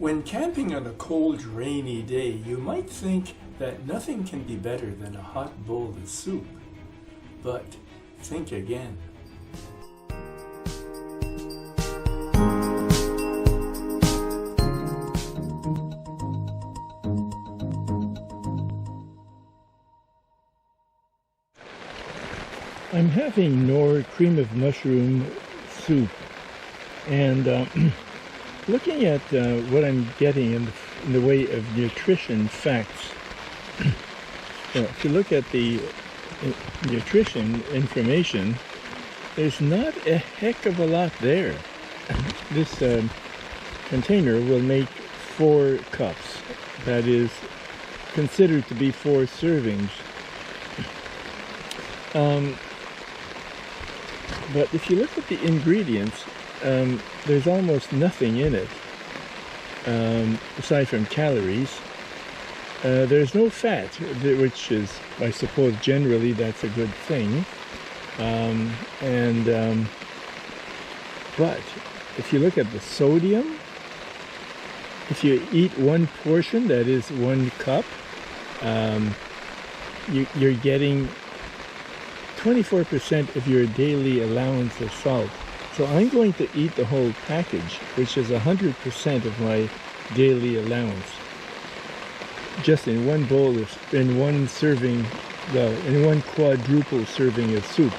When camping on a cold, rainy day, you might think that nothing can be better than a hot bowl of soup. But think again. I'm having Knorr cream of mushroom soup, and looking at what I'm getting in the way of nutrition facts. If you look at the nutrition information, there's not a heck of a lot there. This container will make 4 cups. That is considered to be 4 servings. But if you look at the ingredients, there's almost nothing in it, aside from calories. There's no fat, which is, I suppose, generally that's a good thing. But if you look at the sodium, if you eat 1 portion, that is 1 cup, you're getting 24% of your daily allowance of salt. So I'm going to eat the whole package, which is 100% of my daily allowance, just in 1 bowl in 1 serving, well, in 1 quadruple serving of soup.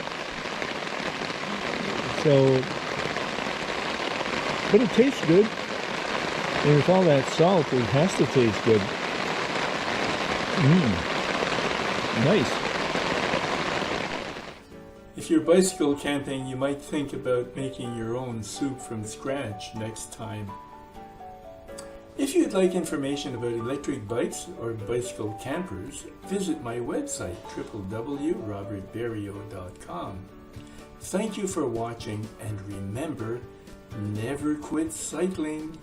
So, but it tastes good, and with all that salt, it has to taste good. Nice. If you're bicycle camping, you might think about making your own soup from scratch next time. If you'd like information about electric bikes or bicycle campers, visit my website, www.robertberrio.com. Thank you for watching, and remember, never quit cycling.